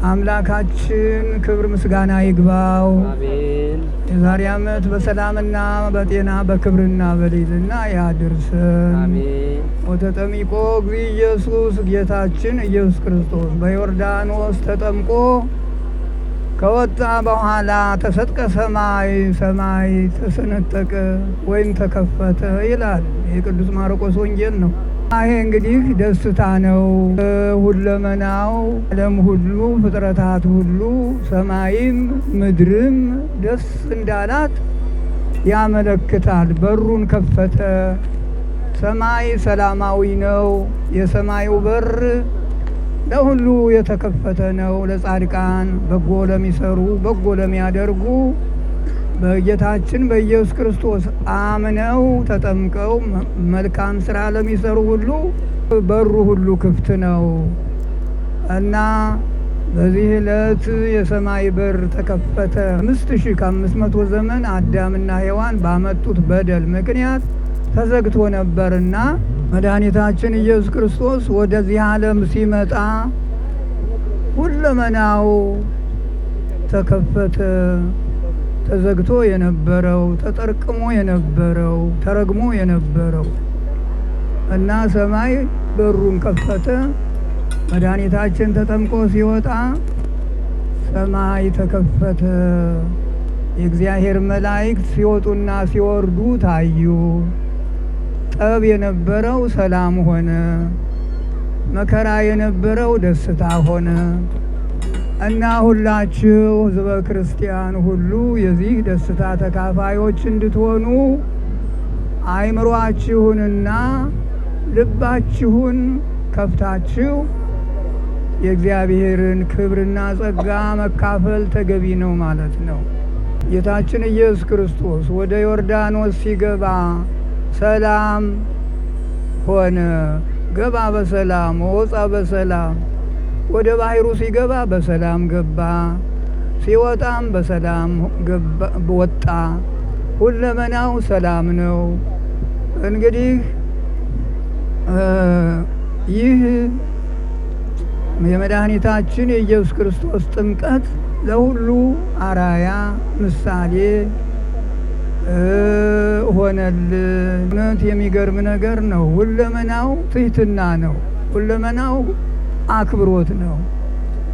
አምላካችን ክብር ምስጋና ይግባው። አሜን። የዛሬ ዓመት በሰላምና በጤና በክብርና በልዕልና ያድርሰን። አሜን። ወተጠሚቆ እግዚእ ኢየሱስ ጌታችን ኢየሱስ ክርስቶስ በዮርዳኖስ ተጠምቆ ከወጣ በኋላ ተሰጥቀ ሰማይ ሰማይ ተሰነጠቀ ወይም ተከፈተ ይላል የቅዱስ ማርቆስ ወንጌል ነው። ይሄ እንግዲህ ደስታ ነው። ሁለመናው ዓለም ሁሉ ፍጥረታት ሁሉ ሰማይም ምድርም ደስ እንዳላት ያመለክታል። በሩን ከፈተ። ሰማይ ሰላማዊ ነው። የሰማዩ በር ለሁሉ የተከፈተ ነው። ለጻድቃን በጎ ለሚሰሩ በጎ ለሚያደርጉ በጌታችን በኢየሱስ ክርስቶስ አምነው ተጠምቀው መልካም ስራ ለሚሰሩ ሁሉ በሩ ሁሉ ክፍት ነው እና በዚህ ዕለት የሰማይ በር ተከፈተ። 5500 ዘመን አዳምና ሔዋን ባመጡት በደል ምክንያት ተዘግቶ ነበርና መድኃኒታችን ኢየሱስ ክርስቶስ ወደዚህ ዓለም ሲመጣ ሁለመናው ተከፈተ። ተዘግቶ የነበረው ተጠርቅሞ የነበረው ተረግሞ የነበረው እና ሰማይ በሩን ከፈተ። መድኃኒታችን ተጠምቆ ሲወጣ ሰማይ ተከፈተ። የእግዚአብሔር መላእክት ሲወጡና ሲወርዱ ታዩ። ጠብ የነበረው ሰላም ሆነ። መከራ የነበረው ደስታ ሆነ እና ሁላችሁ ሕዝበ ክርስቲያን ሁሉ የዚህ ደስታ ተካፋዮች እንድትሆኑ አእምሮአችሁንና ልባችሁን ከፍታችሁ የእግዚአብሔርን ክብርና ጸጋ መካፈል ተገቢ ነው ማለት ነው። ጌታችን ኢየሱስ ክርስቶስ ወደ ዮርዳኖስ ሲገባ ሰላም ሆነ። ገባ በሰላም ወጣ በሰላም። ወደ ባህሩ ሲገባ በሰላም ገባ፣ ሲወጣም በሰላም ወጣ። ሁለመናው ሰላም ነው። እንግዲህ ይህ የመድኃኒታችን የኢየሱስ ክርስቶስ ጥምቀት ለሁሉ አራያ ምሳሌ ሆነልን። እውነት የሚገርም ነገር ነው። ሁለመናው ትሕትና ነው። ሁለመናው አክብሮት ነው።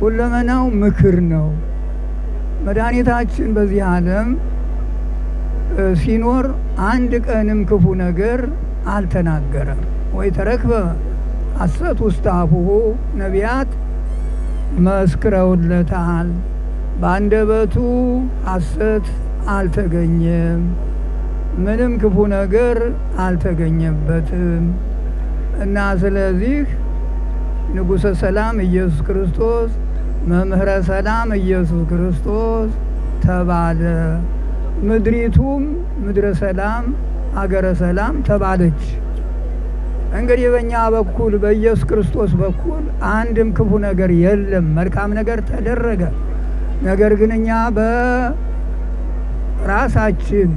ሁለመናው ምክር ነው። መድኃኒታችን በዚህ ዓለም ሲኖር አንድ ቀንም ክፉ ነገር አልተናገረም። ወይ ተረክበ ሐሰት ውስተ አፉሁ፣ ነቢያት መስክረውለታል። በአንደበቱ ሐሰት አልተገኘም። ምንም ክፉ ነገር አልተገኘበትም እና ስለዚህ ንጉሠ ሰላም ኢየሱስ ክርስቶስ መምህረ ሰላም ኢየሱስ ክርስቶስ ተባለ። ምድሪቱም ምድረ ሰላም አገረ ሰላም ተባለች። እንግዲህ በእኛ በኩል በኢየሱስ ክርስቶስ በኩል አንድም ክፉ ነገር የለም፣ መልካም ነገር ተደረገ። ነገር ግን እኛ በራሳችን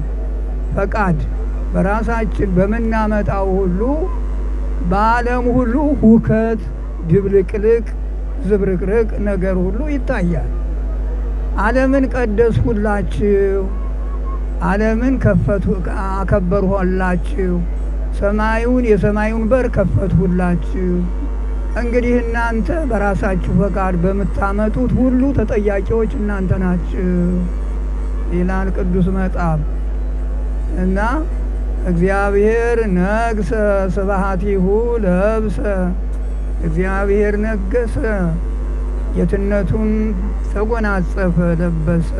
ፈቃድ በራሳችን በምናመጣው ሁሉ በዓለም ሁሉ ሁከት፣ ድብልቅልቅ፣ ዝብርቅርቅ ነገር ሁሉ ይታያል። ዓለምን ቀደስሁላችሁ፣ ዓለምን አከበርሁላችሁ፣ ሰማዩን የሰማዩን በር ከፈትሁላችሁ። እንግዲህ እናንተ በራሳችሁ ፈቃድ በምታመጡት ሁሉ ተጠያቂዎች እናንተ ናችሁ ይላል ቅዱስ መጽሐፍ። እና እግዚአብሔር ነግሰ ስብሐቲሁ ለብሰ፣ እግዚአብሔር ነገሰ፣ ጌትነቱን ተጎናጸፈ ለበሰ።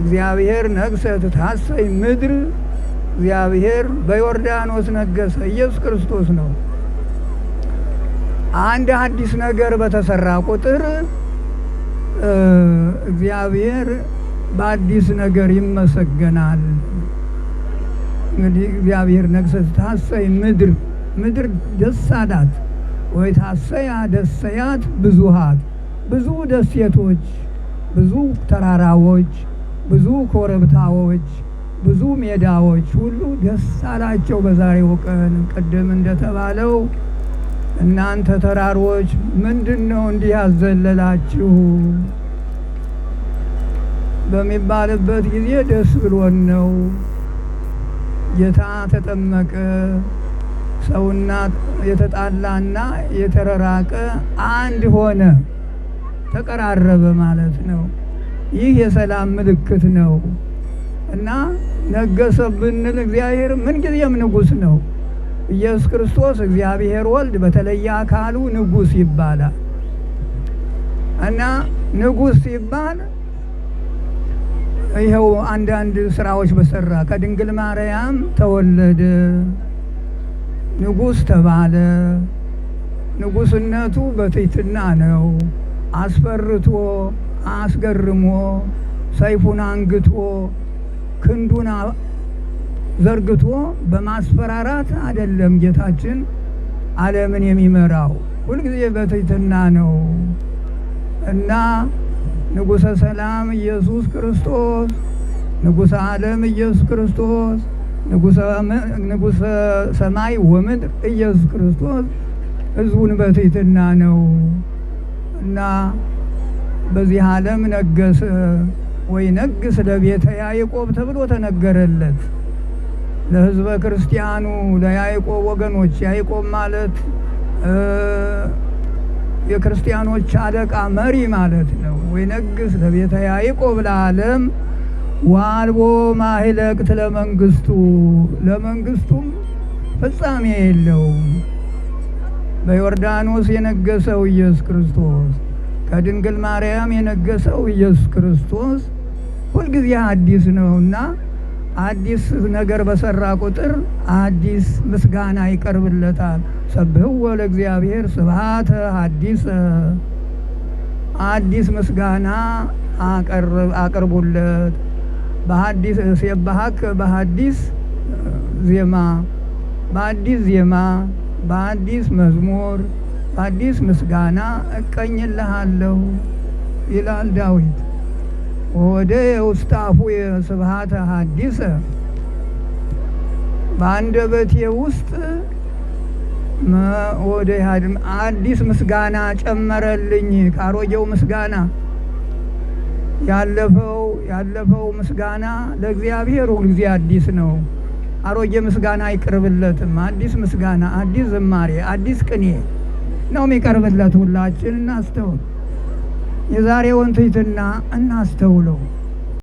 እግዚአብሔር ነግሰ ትታሰይ ምድር፣ እግዚአብሔር በዮርዳኖስ ነገሰ። ኢየሱስ ክርስቶስ ነው። አንድ አዲስ ነገር በተሰራ ቁጥር እግዚአብሔር በአዲስ ነገር ይመሰገናል። እንግዲህ እግዚአብሔር ነግሰ ትታሰይ ምድር፣ ምድር ደስ አላት። ወይ ታሰያ ደሰያት ብዙሃት፣ ብዙ ደሴቶች፣ ብዙ ተራራዎች፣ ብዙ ኮረብታዎች፣ ብዙ ሜዳዎች ሁሉ ደስ አላቸው በዛሬው ቀን። ቅድም እንደተባለው እናንተ ተራሮች ምንድነው እንዲህ ያዘለላችሁ በሚባልበት ጊዜ ደስ ብሎን ነው። ጌታ ተጠመቀ፣ ሰውና የተጣላና የተረራቀ አንድ ሆነ፣ ተቀራረበ ማለት ነው። ይህ የሰላም ምልክት ነው እና ነገሰ ብንል እግዚአብሔር ምንጊዜም ንጉሥ ነው። ኢየሱስ ክርስቶስ እግዚአብሔር ወልድ በተለየ አካሉ ንጉሥ ይባላል እና ንጉሥ ሲባል ይኸው አንዳንድ ስራዎች በሰራ ከድንግል ማርያም ተወለደ፣ ንጉሥ ተባለ። ንጉሥነቱ በትሕትና ነው። አስፈርቶ አስገርሞ ሰይፉን አንግቶ ክንዱን ዘርግቶ በማስፈራራት አይደለም ጌታችን ዓለምን የሚመራው፣ ሁልጊዜ በትሕትና ነው እና ንጉሠ ሰላም ኢየሱስ ክርስቶስ፣ ንጉሠ ዓለም ኢየሱስ ክርስቶስ፣ ንጉሠ ሰማይ ወምድር ኢየሱስ ክርስቶስ ሕዝቡን በትሕትና ነው እና በዚህ ዓለም ነገሰ ወይ ነግስ ለቤተ ያዕቆብ ተብሎ ተነገረለት። ለሕዝበ ክርስቲያኑ ለያዕቆብ ወገኖች፣ ያዕቆብ ማለት የክርስቲያኖች አለቃ መሪ ማለት ነው። ወይ ነግስ ለቤተ ያዕቆብ ለዓለም ዋልቦ ማህለቅት ለመንግስቱ፣ ለመንግስቱም ፍጻሜ የለውም። በዮርዳኖስ የነገሰው ኢየሱስ ክርስቶስ፣ ከድንግል ማርያም የነገሰው ኢየሱስ ክርስቶስ ሁልጊዜ አዲስ ነውና አዲስ ነገር በሰራ ቁጥር አዲስ ምስጋና ይቀርብለታል። ሰብሕዎ ለእግዚአብሔር ስብሐተ ሐዲሰ፣ አዲስ ምስጋና አቅርቡለት። በሐዲስ ሲባሐክ በሐዲስ ዜማ፣ በአዲስ ዜማ፣ በአዲስ መዝሙር፣ በአዲስ ምስጋና እቀኝልሃለሁ ይላል ዳዊት። ወደ ውስተ አፉየ ስብሐተ ሐዲሰ፣ በአንደበቴ ውስጥ ወደ አዲስ ምስጋና ጨመረልኝ። ካሮጌው ምስጋና ያለፈው ምስጋና ለእግዚአብሔር ሁልጊዜ አዲስ ነው። አሮጌ ምስጋና አይቀርብለትም። አዲስ ምስጋና፣ አዲስ ዝማሬ፣ አዲስ ቅኔ ነው የሚቀርብለት። ሁላችን እናስተውል። የዛሬውን ትሕትና እናስተውለው።